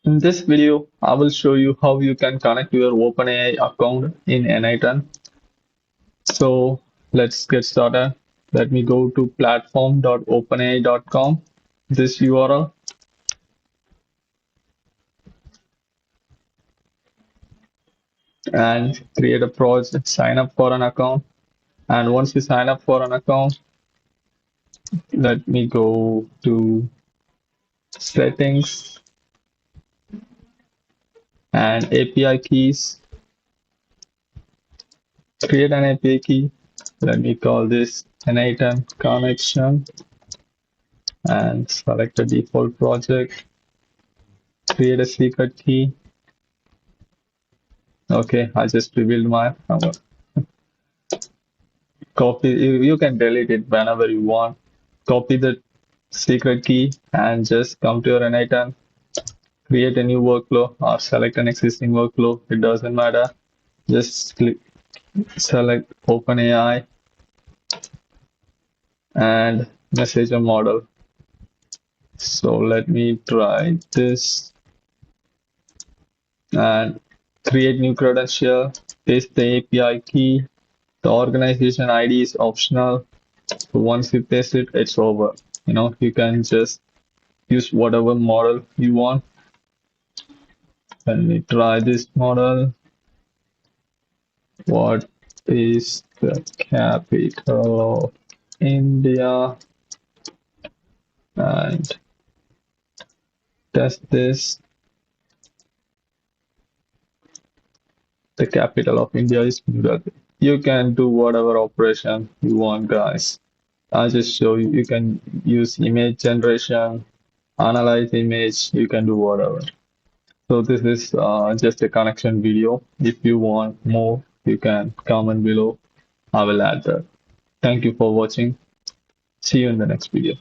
In this video, I will show you how you can connect your OpenAI account in n8n. So let's get started. Let me go to platform.openai.com, this URL, and create a project, sign up for an account. And once you sign up for an account, let me go to settings and API keys. Create an API key. Let me call this n8n connection and select the default project. Create a secret key. Okay, I just revealed my number. Copy, you can delete it whenever you want. Copy the secret key and just come to your n8n, create a new workflow or select an existing workflow. It doesn't matter. Just click, select OpenAI and message a model. So let me try this and create new credential, paste the API key. The organization ID is optional. So once you paste it, it's over. You can just use whatever model you want. Let me try this model. What is the capital of India? And test this. The capital of India is New Delhi. You can do whatever operation you want, guys. I'll just show you. You can use image generation, analyze image. You can do whatever. So this is just a connection video. If you want more, you can comment below. I will add that. Thank you for watching. See you in the next video.